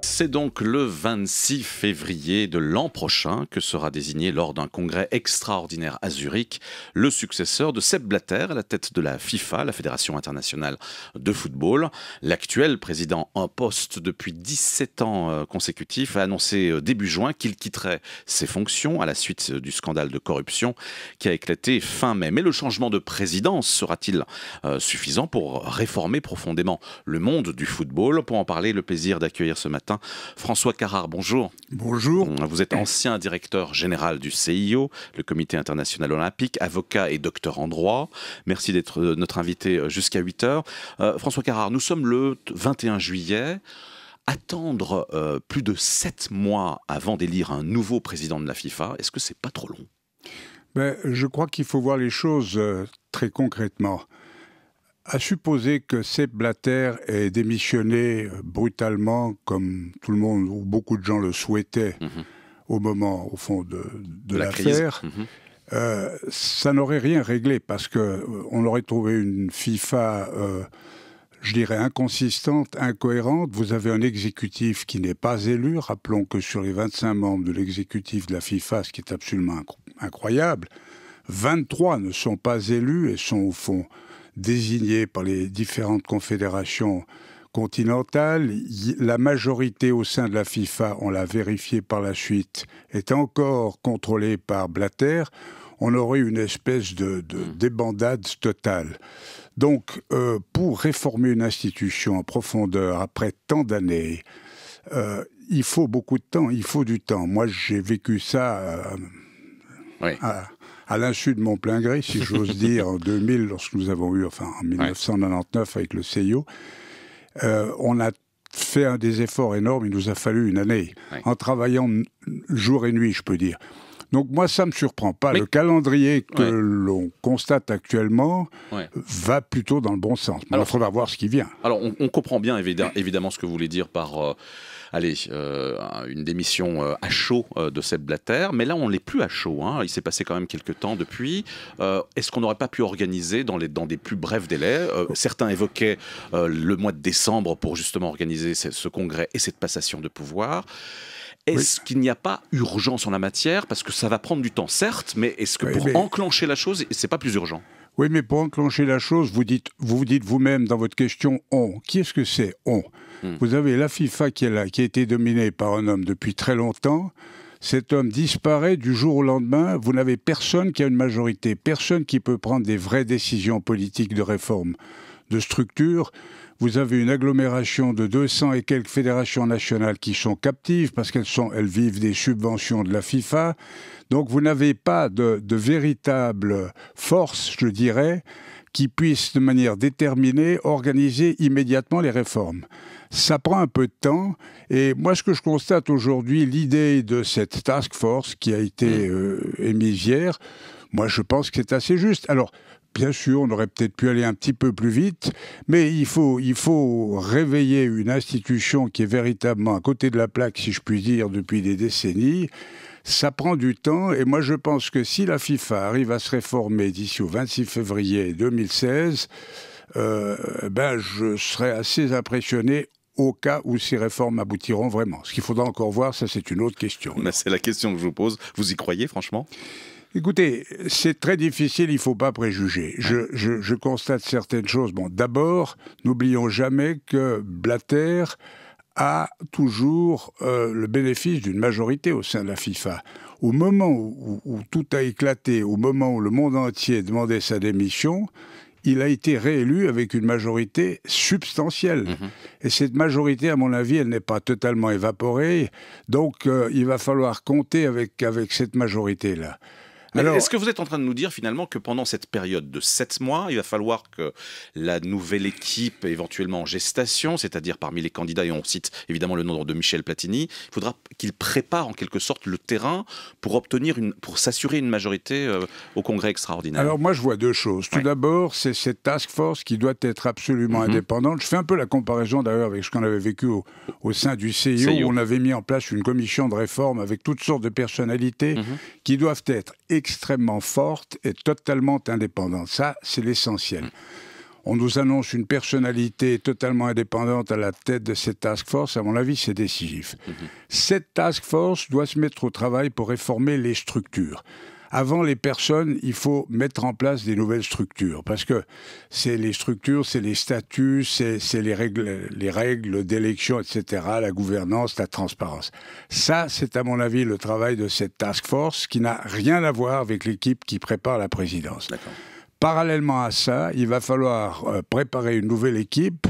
C'est donc le 26 février de l'an prochain que sera désigné lors d'un congrès extraordinaire à Zurich le successeur de Sepp Blatter à la tête de la FIFA, la Fédération internationale de football. L'actuel président en poste depuis 17 ans consécutifs a annoncé début juin qu'il quitterait ses fonctions à la suite du scandale de corruption qui a éclaté fin mai. Mais le changement de présidence sera-t-il suffisant pour réformer profondément le monde du football? Pour en parler, le plaisir d'accueillir ce matin François Carrard, bonjour. Bonjour. Vous êtes ancien directeur général du CIO, le Comité international olympique, avocat et docteur en droit. Merci d'être notre invité jusqu'à 8 heures. François Carrard, nous sommes le 21 juillet. Attendre plus de 7 mois avant d'élire un nouveau président de la FIFA, est-ce que c'est pas trop long? Je crois qu'il faut voir les choses très concrètement. À supposer que Sepp Blatter ait démissionné brutalement, comme tout le monde ou beaucoup de gens le souhaitaient au moment, au fond, de l'affaire, ça n'aurait rien réglé parce qu'on aurait trouvé une FIFA, je dirais, inconsistante, incohérente. Vous avez un exécutif qui n'est pas élu. Rappelons que sur les 25 membres de l'exécutif de la FIFA, ce qui est absolument incroyable, 23 ne sont pas élus et sont au fond désignés par les différentes confédérations continentales. La majorité au sein de la FIFA, on l'a vérifié par la suite, est encore contrôlée par Blatter. On aurait une espèce de débandade totale. Donc, pour réformer une institution en profondeur, après tant d'années, il faut beaucoup de temps, il faut du temps. Moi, j'ai vécu ça à l'insu de mon plein gré, si j'ose dire, en 2000, lorsque nous avons eu, enfin en 1999 avec le CIO, on a fait des efforts énormes, il nous a fallu une année, en travaillant jour et nuit, je peux dire. Donc moi, ça ne me surprend pas. Le calendrier que l'on constate actuellement va plutôt dans le bon sens. Mais il faudra voir ce qui vient. Alors, on comprend bien évidemment ce que vous voulez dire par une démission à chaud de Sepp Blatter. Mais là, on n'est plus à chaud. Il s'est passé quand même quelques temps depuis. Est-ce qu'on n'aurait pas pu organiser dans des plus brefs délais? Certains évoquaient le mois de décembre pour justement organiser ce congrès et cette passation de pouvoir. Est-ce qu'il n'y a pas urgence en la matière? Parce que ça va prendre du temps, certes, mais est-ce que pour enclencher la chose, c'est pas plus urgent? Oui, mais pour enclencher la chose, vous vous dites vous-même dans votre question « on ». Qui est-ce que c'est « on » Vous avez la FIFA qui est là, qui a été dominée par un homme depuis très longtemps. Cet homme disparaît du jour au lendemain. Vous n'avez personne qui a une majorité, personne qui peut prendre des vraies décisions politiques de réforme, de structure. Vous avez une agglomération de 200 et quelques fédérations nationales qui sont captives parce qu'elles vivent des subventions de la FIFA. Donc vous n'avez pas de véritable force, je dirais, qui puisse de manière déterminée organiser immédiatement les réformes. Ça prend un peu de temps. Et moi, ce que je constate aujourd'hui, l'idée de cette task force qui a été émise hier, moi je pense que c'est assez juste. Alors, bien sûr, on aurait peut-être pu aller un petit peu plus vite, mais il faut réveiller une institution qui est véritablement à côté de la plaque, si je puis dire, depuis des décennies. Ça prend du temps, et moi je pense que si la FIFA arrive à se réformer d'ici au 26 février 2016, je serai assez impressionné au cas où ces réformes aboutiront vraiment. Ce qu'il faudra encore voir, ça c'est une autre question. C'est la question que je vous pose. Vous y croyez, franchement ? Écoutez, c'est très difficile, il ne faut pas préjuger. Je constate certaines choses. Bon, d'abord, n'oublions jamais que Blatter a toujours le bénéfice d'une majorité au sein de la FIFA. Au moment où tout a éclaté, au moment où le monde entier demandait sa démission, il a été réélu avec une majorité substantielle. Et cette majorité, à mon avis, elle n'est pas totalement évaporée. Donc, il va falloir compter avec cette majorité-là. Est-ce que vous êtes en train de nous dire finalement que pendant cette période de 7 mois, il va falloir que la nouvelle équipe, éventuellement en gestation, c'est-à-dire parmi les candidats, et on cite évidemment le nom de Michel Platini, il faudra qu'il prépare en quelque sorte le terrain pour s'assurer une majorité au congrès extraordinaire? Alors moi je vois deux choses. Tout d'abord, c'est cette task force qui doit être absolument indépendante. Je fais un peu la comparaison d'ailleurs avec ce qu'on avait vécu au sein du CIO, où on avait mis en place une commission de réforme avec toutes sortes de personnalités qui doivent être extrêmement forte et totalement indépendante. Ça, c'est l'essentiel. on nous annonce une personnalité totalement indépendante à la tête de cette task force. À mon avis, c'est décisif. Cette task force doit se mettre au travail pour réformer les structures. Avant les personnes, il faut mettre en place des nouvelles structures, parce que c'est les structures, c'est les statuts, c'est les règles d'élection, etc., la gouvernance, la transparence. Ça, c'est à mon avis le travail de cette task force qui n'a rien à voir avec l'équipe qui prépare la présidence. Parallèlement à ça, il va falloir préparer une nouvelle équipe,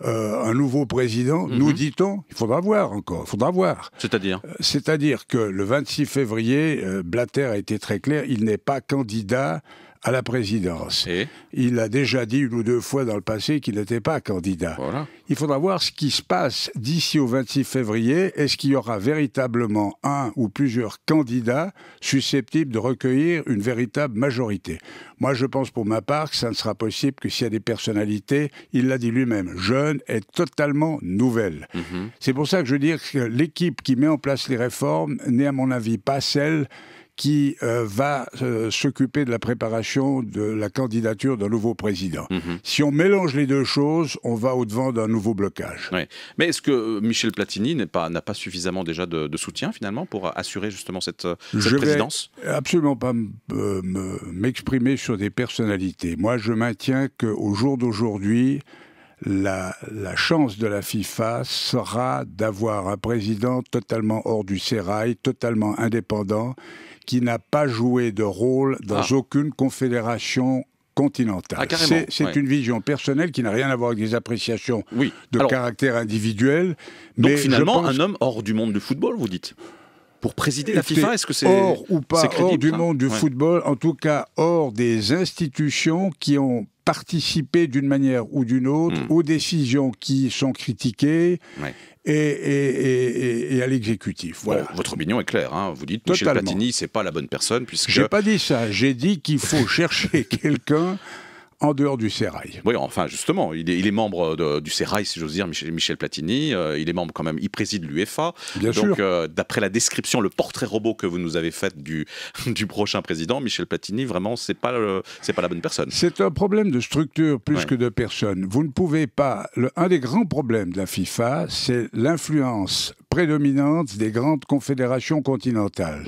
un nouveau président, nous dit-on. Il faudra voir encore, il faudra voir. C'est-à-dire C'est-à-dire que le 26 février, Blatter a été très clair, il n'est pas candidat à la présidence. Et il a déjà dit une ou deux fois dans le passé qu'il n'était pas candidat. Voilà. Il faudra voir ce qui se passe d'ici au 26 février. Est-ce qu'il y aura véritablement un ou plusieurs candidats susceptibles de recueillir une véritable majorité? Moi, je pense pour ma part que ça ne sera possible que s'il y a des personnalités, il l'a dit lui-même, jeunes et totalement nouvelles. C'est pour ça que je veux dire que l'équipe qui met en place les réformes n'est à mon avis pas celle qui va s'occuper de la préparation de la candidature d'un nouveau président. Si on mélange les deux choses, on va au-devant d'un nouveau blocage. Ouais. Mais est-ce que Michel Platini n'a pas suffisamment déjà de soutien, finalement, pour assurer justement cette présidence ? Je ne vais absolument pas m'exprimer sur des personnalités. Moi, je maintiens qu'au jour d'aujourd'hui, la chance de la FIFA sera d'avoir un président totalement hors du sérail, totalement indépendant, qui n'a pas joué de rôle dans aucune confédération continentale. C'est une vision personnelle qui n'a rien à voir avec des appréciations de caractère individuel. Donc mais finalement, un homme hors du monde du football, vous dites ? Pour présider la FIFA, est-ce que c'est hors ou pas hors du monde du Ouais. football, en tout cas hors des institutions qui ont participé d'une manière ou d'une autre aux décisions qui sont critiquées et à l'exécutif. Voilà. Bon, votre opinion est claire, hein. Vous dites Michel Platini, c'est pas la bonne personne puisque... J'ai pas dit ça, j'ai dit qu'il faut chercher quelqu'un en dehors du sérail. Oui, enfin, justement, il est membre du sérail, si j'ose dire, Michel Platini. Il est membre quand même, il préside l'UEFA. Bien Donc, sûr. d'après la description, le portrait robot que vous nous avez fait du prochain président, Michel Platini, vraiment, c'est pas la bonne personne. C'est un problème de structure plus que de personne. Vous ne pouvez pas... Un des grands problèmes de la FIFA, c'est l'influence prédominante des grandes confédérations continentales.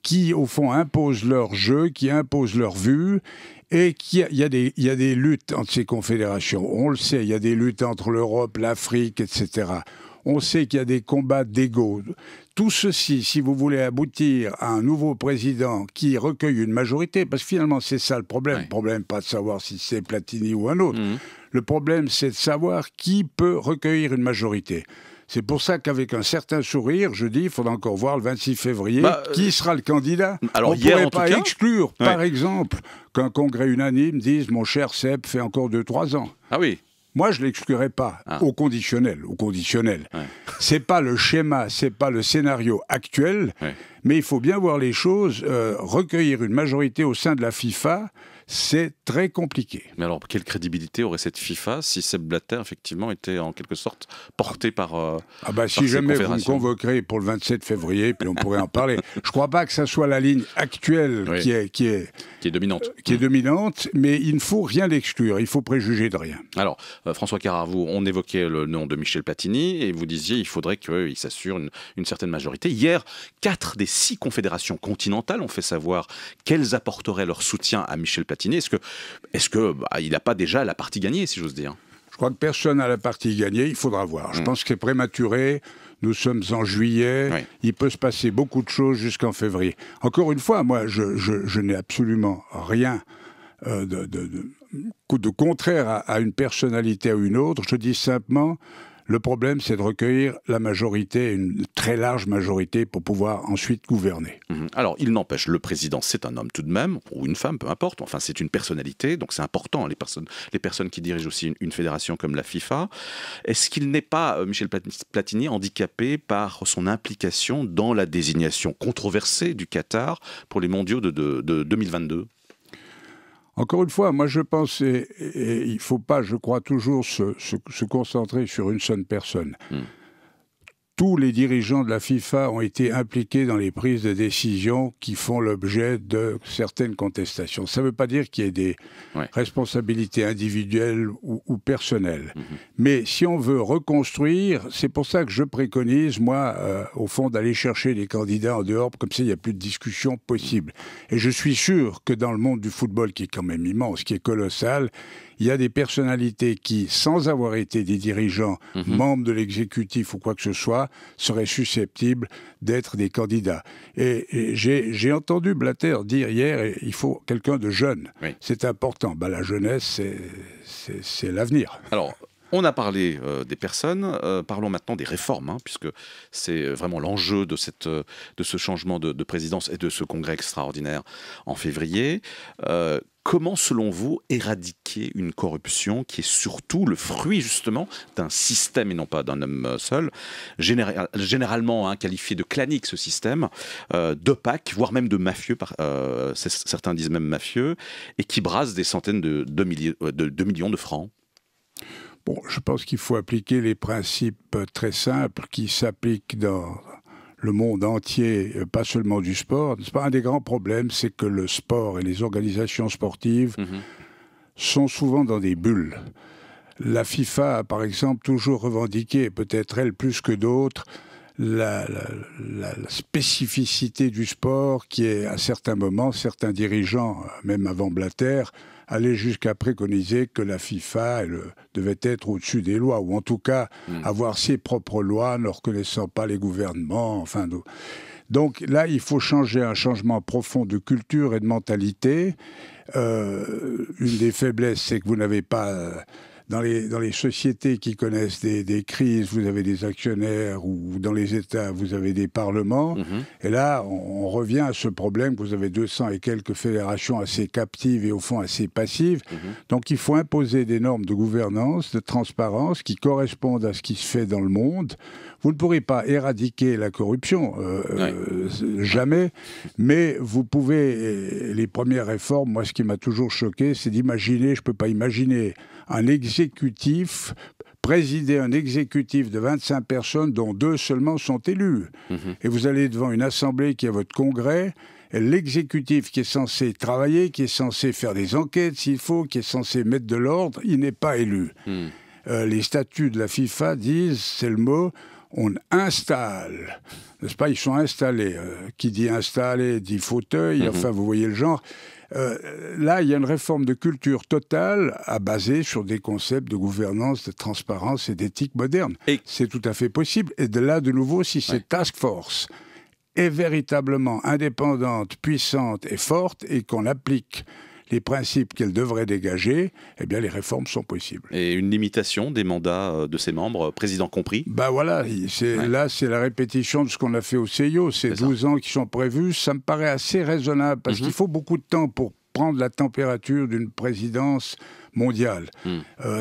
Qui, au fond, imposent leur jeu, qui imposent leur vue, et il y a des luttes entre ces confédérations. On le sait, il y a des luttes entre l'Europe, l'Afrique, etc. On sait qu'il y a des combats d'ego. Tout ceci, si vous voulez aboutir à un nouveau président qui recueille une majorité, parce que finalement, c'est ça le problème. Le problème, pas de savoir si c'est Platini ou un autre. Le problème, c'est de savoir qui peut recueillir une majorité. C'est pour ça qu'avec un certain sourire, je dis, il faudra encore voir le 26 février qui sera le candidat. Alors, on ne pourrait pas exclure, par exemple, qu'un congrès unanime dise « Mon cher Seb fait encore 2-3 ans ». Ah oui. Moi, je ne l'exclurais pas, au conditionnel. C'est pas le schéma, c'est pas le scénario actuel, mais il faut bien voir les choses. Recueillir une majorité au sein de la FIFA, c'est très compliqué. Mais alors, quelle crédibilité aurait cette FIFA si Sepp Blatter, effectivement, était en quelque sorte porté par si jamais vous me convoquerez pour le 27 février, puis on pourrait en parler. Je ne crois pas que ça soit la ligne actuelle qui est dominante. Qui est dominante, mais il ne faut rien exclure, il faut préjuger de rien. Alors, François Caravou, on évoquait le nom de Michel Platini, et vous disiez qu'il faudrait qu'il s'assure une certaine majorité. Hier, 4 des 6 confédérations continentales ont fait savoir qu'elles apporteraient leur soutien à Michel Platini. Est-ce que il n'a pas déjà la partie gagnée, si j'ose dire ? Je crois que personne n'a la partie gagnée, il faudra voir. Je pense que c'est prématuré, nous sommes en juillet, il peut se passer beaucoup de choses jusqu'en février. Encore une fois, moi, je n'ai absolument rien de contraire à une personnalité ou une autre. Je dis simplement... Le problème, c'est de recueillir la majorité, une très large majorité, pour pouvoir ensuite gouverner. Alors, il n'empêche, le président, c'est un homme tout de même, ou une femme, peu importe. Enfin, c'est une personnalité, donc c'est important, les personnes qui dirigent aussi une fédération comme la FIFA. Est-ce qu'il n'est pas, Michel Platini, handicapé par son implication dans la désignation controversée du Qatar pour les mondiaux de 2022 ? Encore une fois, moi je pense, et il ne faut pas, je crois, toujours se concentrer sur une seule personne. tous les dirigeants de la FIFA ont été impliqués dans les prises de décision qui font l'objet de certaines contestations. Ça ne veut pas dire qu'il y ait des responsabilités individuelles ou personnelles. Mais si on veut reconstruire, c'est pour ça que je préconise, moi, au fond, d'aller chercher des candidats en dehors, comme ça, il n'y a plus de discussion possible. Et je suis sûr que dans le monde du football, qui est quand même immense, qui est colossal, il y a des personnalités qui, sans avoir été des dirigeants, membres de l'exécutif ou quoi que ce soit, seraient susceptibles d'être des candidats. Et j'ai entendu Blatter dire hier, il faut quelqu'un de jeune. Oui. C'est important. Ben, la jeunesse, c'est l'avenir. Alors, on a parlé des personnes, parlons maintenant des réformes, hein, puisque c'est vraiment l'enjeu de ce changement de présidence et de ce congrès extraordinaire en février. Comment, selon vous, éradiquer une corruption qui est surtout le fruit, justement, d'un système et non pas d'un homme seul, généralement qualifié de clanique, ce système, d'opaque, voire même de mafieux, certains disent même mafieux, et qui brasse des centaines de millions de francs? Bon, je pense qu'il faut appliquer les principes très simples qui s'appliquent dans le monde entier, pas seulement du sport. Un des grands problèmes, c'est que le sport et les organisations sportives sont souvent dans des bulles. La FIFA a, par exemple, toujours revendiqué, peut-être elle plus que d'autres, la spécificité du sport qui est, à certains moments, certains dirigeants, même avant Blatter, allaient jusqu'à préconiser que la FIFA devait être au-dessus des lois, ou en tout cas avoir ses propres lois, ne reconnaissant pas les gouvernements. Enfin, donc là, il faut un changement profond de culture et de mentalité. Une des faiblesses, c'est que vous n'avez pas... Dans les sociétés qui connaissent des crises, vous avez des actionnaires, ou dans les États, vous avez des parlements. Et là, on revient à ce problème que vous avez 200 et quelques fédérations assez captives et au fond assez passives. Donc il faut imposer des normes de gouvernance, de transparence qui correspondent à ce qui se fait dans le monde. Vous ne pourrez pas éradiquer la corruption, jamais, mais vous pouvez, les premières réformes, moi ce qui m'a toujours choqué, c'est d'imaginer, je ne peux pas imaginer présider un exécutif de 25 personnes dont 2 seulement sont élus. Et vous allez devant une assemblée qui est votre congrès, et l'exécutif qui est censé travailler, qui est censé faire des enquêtes s'il faut, qui est censé mettre de l'ordre, il n'est pas élu. Les statuts de la FIFA disent, c'est le mot, on installe, n'est-ce pas? Ils sont installés. Qui dit installer dit fauteuil, enfin vous voyez le genre. Là, il y a une réforme de culture totale à baser sur des concepts de gouvernance, de transparence et d'éthique moderne. C'est tout à fait possible. Et de là, de nouveau, si cette task force est véritablement indépendante, puissante et forte, et qu'on applique les principes qu'elle devrait dégager, eh bien les réformes sont possibles. Et une limitation des mandats de ses membres, président compris? Ben voilà, là c'est la répétition de ce qu'on a fait au CIO, c'est 12 ans qui sont prévus, ça me paraît assez raisonnable, parce qu'il faut beaucoup de temps pour prendre la température d'une présidence mondiale.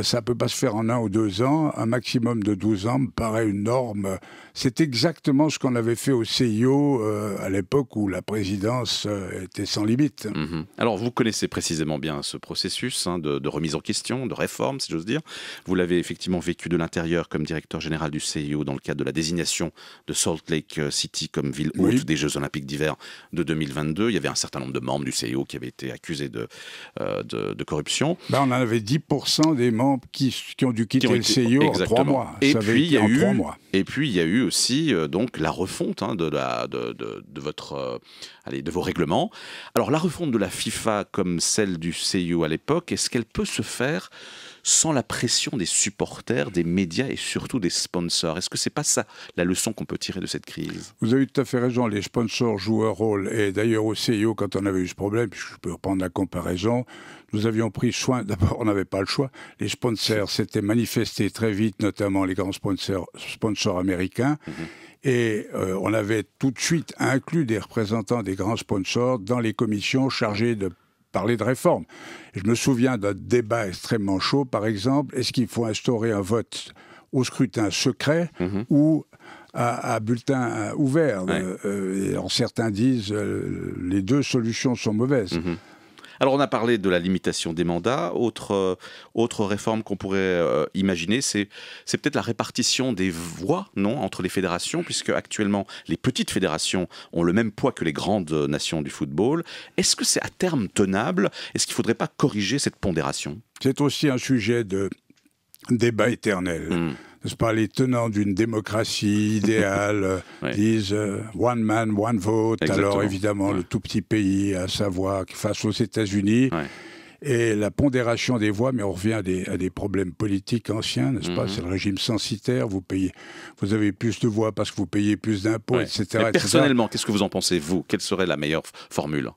Ça ne peut pas se faire en 1 ou 2 ans, un maximum de 12 ans me paraît une norme. C'est exactement ce qu'on avait fait au CIO à l'époque où la présidence était sans limite. Alors vous connaissez précisément bien ce processus de remise en question, de réforme si j'ose dire. Vous l'avez effectivement vécu de l'intérieur comme directeur général du CIO dans le cadre de la désignation de Salt Lake City comme ville hôte des Jeux Olympiques d'hiver de 2022. Il y avait un certain nombre de membres du CIO qui avaient été accusés de corruption. On en avait 10% des membres qui ont dû quitter le CIO en 3 mois. Et puis, il y a eu aussi donc la refonte de vos règlements. Alors la refonte de la FIFA comme celle du CIO à l'époque, est-ce qu'elle peut se faire sans la pression des supporters, des médias et surtout des sponsors? Est-ce que c'est pas ça la leçon qu'on peut tirer de cette crise? Vous avez tout à fait raison, les sponsors jouent un rôle. Et d'ailleurs au CIO, quand on avait eu ce problème, puisque je peux reprendre la comparaison, nous avions pris soin, d'abord on n'avait pas le choix, les sponsors s'étaient manifestés très vite, notamment les grands sponsors américains, et on avait tout de suite inclus des représentants des grands sponsors dans les commissions chargées de parler de réforme. Je me souviens d'un débat extrêmement chaud, par exemple, est-ce qu'il faut instaurer un vote au scrutin secret ou à bulletin ouvert? Alors certains disent les 2 solutions sont mauvaises. Alors on a parlé de la limitation des mandats. Autre réforme qu'on pourrait imaginer, c'est peut-être la répartition des voix, non, entre les fédérations, puisque actuellement les petites fédérations ont le même poids que les grandes nations du football. Est-ce que c'est à terme tenable? Est-ce qu'il ne faudrait pas corriger cette pondération? C'est aussi un sujet de débat éternel. N'est-ce pas? Les tenants d'une démocratie idéale disent one man, one vote. Exactement. Alors évidemment, le tout petit pays a sa voix face aux États-Unis. Et la pondération des voix, mais on revient à des problèmes politiques anciens, n'est-ce pas? C'est le régime censitaire, vous avez plus de voix parce que vous payez plus d'impôts, etc. Mais personnellement, qu'est-ce que vous en pensez, vous? Quelle serait la meilleure formule?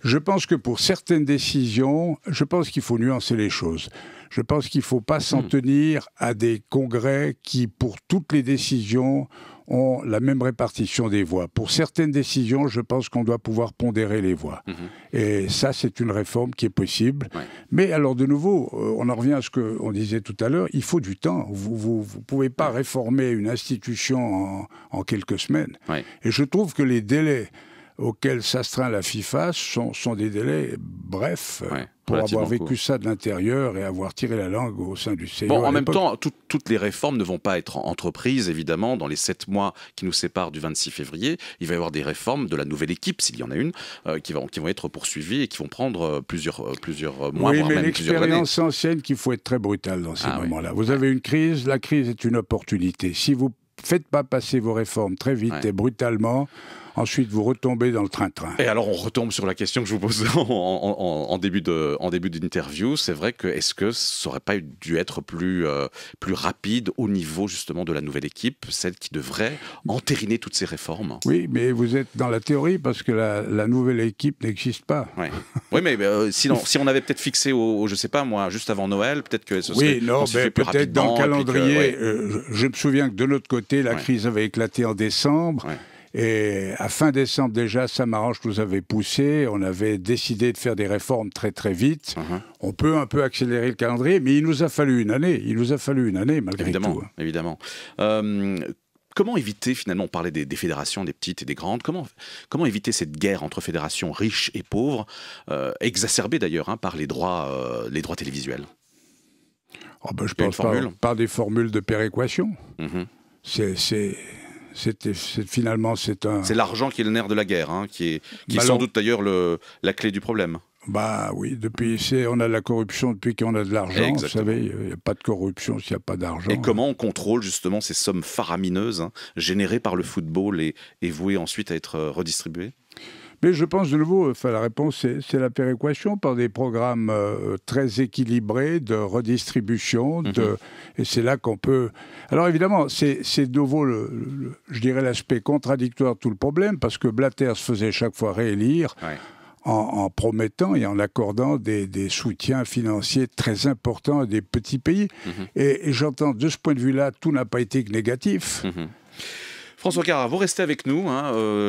Je pense que pour certaines décisions, je pense qu'il faut nuancer les choses. Je pense qu'il ne faut pas s'en tenir à des congrès qui, pour toutes les décisions, ont la même répartition des voix. Pour certaines décisions, je pense qu'on doit pouvoir pondérer les voix. Et ça, c'est une réforme qui est possible. Mais alors, de nouveau, on en revient à ce qu'on disait tout à l'heure, il faut du temps. Vous ne pouvez pas réformer une institution en quelques semaines. Et je trouve que les délais auxquels s'astreint la FIFA sont des délais brefs pour avoir vécu ça de l'intérieur et avoir tiré la langue au sein du CIO. Bon, en même temps, toutes les réformes ne vont pas être entreprises, évidemment. Dans les 7 mois qui nous séparent du 26 février, il va y avoir des réformes de la nouvelle équipe, s'il y en a une, qui vont être poursuivies et qui vont prendre plusieurs mois, oui, voire mais même plusieurs années. l'expérience enseigne qu'il faut être très brutal dans ces moments-là. Vous avez une crise, la crise est une opportunité. Si vous ne faites pas passer vos réformes très vite et brutalement, ensuite, vous retombez dans le train-train. Et alors, on retombe sur la question que je vous posais en début d'interview. C'est vrai que est-ce que ça n'aurait pas dû être plus rapide au niveau justement de la nouvelle équipe, celle qui devrait entériner toutes ces réformes? Oui, mais vous êtes dans la théorie parce que la nouvelle équipe n'existe pas. Oui, mais si on avait peut-être fixé je sais pas moi, juste avant Noël, peut-être que ce serait plus rapidement. Peut-être dans le calendrier. Je me souviens que de notre côté, la crise avait éclaté en décembre. Et à fin décembre déjà, Sam Arrange nous avait poussé, on avait décidé de faire des réformes très très vite. On peut un peu accélérer le calendrier, mais il nous a fallu une année. Il nous a fallu une année malgré tout. Évidemment. Comment éviter, finalement, on parlait des fédérations, des petites et des grandes, comment éviter cette guerre entre fédérations riches et pauvres, exacerbée d'ailleurs par les droits télévisuels? Je pense par des formules de péréquation. Finalement, c'est l'argent qui est le nerf de la guerre, qui est sans doute d'ailleurs la clé du problème. Bah oui, on a de la corruption depuis qu'on a de l'argent. Vous savez, il n'y a pas de corruption s'il n'y a pas d'argent. Et comment on contrôle justement ces sommes faramineuses générées par le football et vouées ensuite à être redistribuées? Mais je pense de nouveau, la réponse c'est la péréquation par des programmes très équilibrés de redistribution. Et c'est là qu'on peut... Alors évidemment, c'est de nouveau, je dirais, l'aspect contradictoire de tout le problème, parce que Blatter se faisait chaque fois réélire en promettant et en accordant des soutiens financiers très importants à des petits pays. Et j'entends, de ce point de vue-là, tout n'a pas été que négatif. François Carra, vous restez avec nous.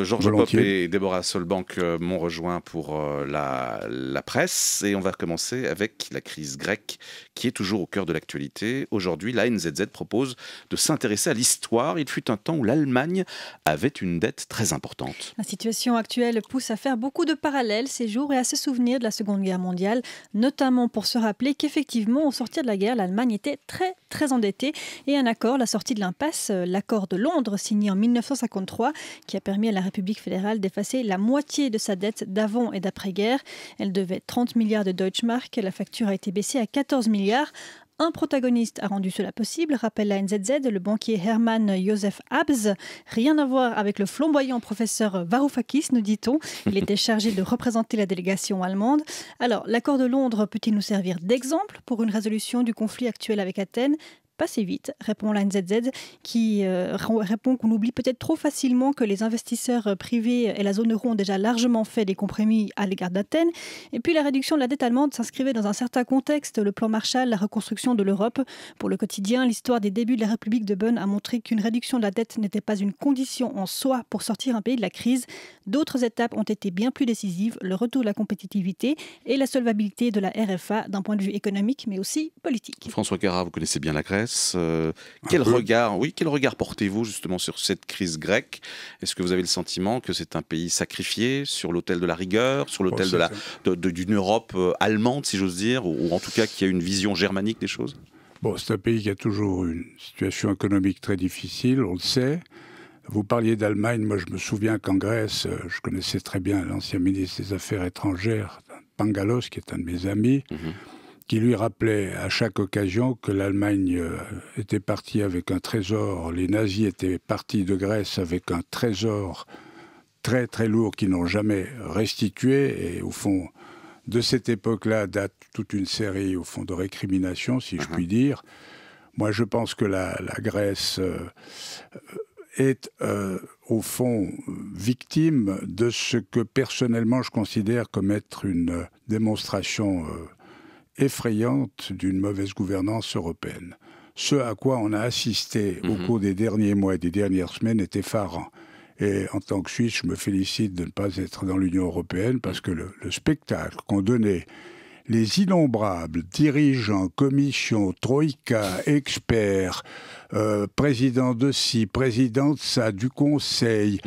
Georges Popp et Déborah Solbank m'ont rejoint pour la presse. Et on va commencer avec la crise grecque qui est toujours au cœur de l'actualité. Aujourd'hui, la NZZ propose de s'intéresser à l'histoire. Il fut un temps où l'Allemagne avait une dette très importante. La situation actuelle pousse à faire beaucoup de parallèles ces jours et à se souvenir de la Seconde Guerre mondiale, notamment pour se rappeler qu'effectivement, au sortir de la guerre, l'Allemagne était très, très endettée. Et un accord, la sortie de l'impasse, l'accord de Londres, signé en 1953, qui a permis à la République fédérale d'effacer la moitié de sa dette d'avant et d'après-guerre. Elle devait 30 milliards de Deutschmark. La facture a été baissée à 14 milliards. Un protagoniste a rendu cela possible, rappelle la NZZ, le banquier Hermann Josef Habs. Rien à voir avec le flamboyant professeur Varoufakis, nous dit-on. Il était chargé de représenter la délégation allemande. Alors, l'accord de Londres peut-il nous servir d'exemple pour une résolution du conflit actuel avec Athènes ? Pas si vite, répond la NZZ, qui répond qu'on oublie peut-être trop facilement que les investisseurs privés et la zone euro ont déjà largement fait des compromis à l'égard d'Athènes. Et puis la réduction de la dette allemande s'inscrivait dans un certain contexte, le plan Marshall, la reconstruction de l'Europe. Pour le quotidien, l'histoire des débuts de la République de Bonn a montré qu'une réduction de la dette n'était pas une condition en soi pour sortir un pays de la crise. D'autres étapes ont été bien plus décisives, le retour de la compétitivité et la solvabilité de la RFA d'un point de vue économique mais aussi politique. François Carra, vous connaissez bien la Grèce. Grèce. Quel regard portez-vous justement sur cette crise grecque? Est-ce que vous avez le sentiment que c'est un pays sacrifié sur l'autel de la rigueur, sur l'autel d'une Europe allemande, si j'ose dire, ou en tout cas qui a une vision germanique des choses? Bon, c'est un pays qui a toujours une situation économique très difficile, on le sait. Vous parliez d'Allemagne, moi je me souviens qu'en Grèce, je connaissais très bien l'ancien ministre des Affaires étrangères, Pangalos, qui est un de mes amis, qui lui rappelait à chaque occasion que l'Allemagne était partie avec un trésor, les nazis étaient partis de Grèce avec un trésor très très lourd qu'ils n'ont jamais restitué, et au fond, de cette époque-là date toute une série au fond de récriminations, si je puis dire. Moi je pense que la Grèce est au fond victime de ce que personnellement je considère comme être une démonstration effrayante d'une mauvaise gouvernance européenne. Ce à quoi on a assisté au cours des derniers mois et des dernières semaines est effarant. Et en tant que Suisse, je me félicite de ne pas être dans l'Union européenne parce que le spectacle qu'ont donné les innombrables dirigeants, commissions, troïka, experts, présidents de ci, présidents de ça, du Conseil,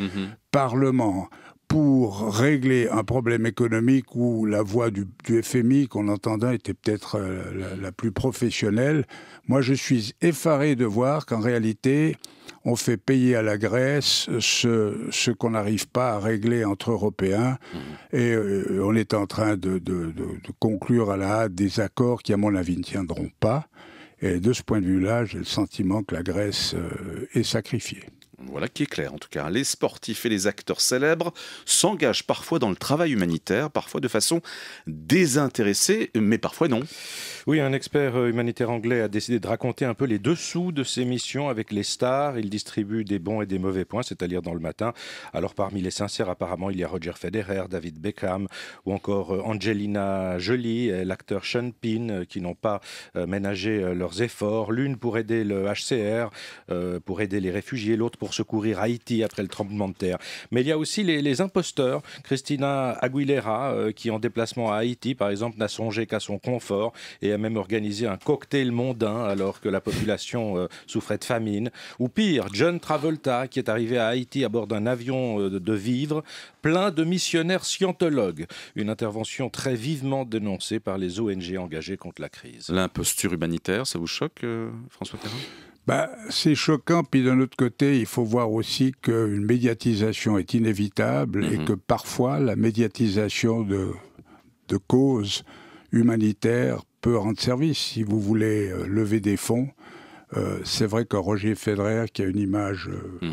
Parlement, pour régler un problème économique où la voix du FMI qu'on entendait était peut-être la plus professionnelle. Moi, je suis effaré de voir qu'en réalité, on fait payer à la Grèce ce qu'on n'arrive pas à régler entre Européens. Et on est en train de conclure à la hâte des accords qui, à mon avis, ne tiendront pas. Et de ce point de vue-là, j'ai le sentiment que la Grèce est sacrifiée. Voilà qui est clair en tout cas. Les sportifs et les acteurs célèbres s'engagent parfois dans le travail humanitaire, parfois de façon désintéressée, mais parfois non. Oui, un expert humanitaire anglais a décidé de raconter un peu les dessous de ses missions avec les stars. Il distribue des bons et des mauvais points, c'est à lire dans Le Matin. Alors parmi les sincères, apparemment, il y a Roger Federer, David Beckham ou encore Angelina Jolie et l'acteur Sean Penn qui n'ont pas ménagé leurs efforts. L'une pour aider le HCR, pour aider les réfugiés, l'autre pour secourir Haïti après le tremblement de terre. Mais il y a aussi les imposteurs. Christina Aguilera, qui en déplacement à Haïti, par exemple, n'a songé qu'à son confort et a même organisé un cocktail mondain alors que la population souffrait de famine. Ou pire, John Travolta, qui est arrivé à Haïti à bord d'un avion de vivres plein de missionnaires scientologues. Une intervention très vivement dénoncée par les ONG engagées contre la crise. L'imposture humanitaire, ça vous choque, François Perrin ? C'est choquant, puis d'un autre côté, il faut voir aussi qu'une médiatisation est inévitable et que parfois la médiatisation de causes humanitaires peut rendre service. Si vous voulez lever des fonds, c'est vrai que Roger Federer, qui a une image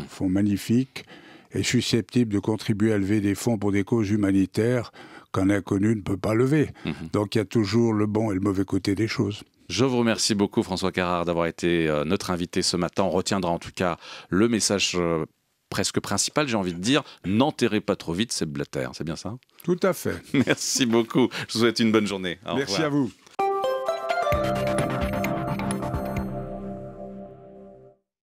fond magnifique, est susceptible de contribuer à lever des fonds pour des causes humanitaires qu'un inconnu ne peut pas lever. Donc il y a toujours le bon et le mauvais côté des choses. Je vous remercie beaucoup, François Carrard, d'avoir été notre invité ce matin. On retiendra en tout cas le message presque principal, j'ai envie de dire. N'enterrez pas trop vite Sepp Blatter, c'est bien ça? Tout à fait. Merci beaucoup. Je vous souhaite une bonne journée. Merci à vous.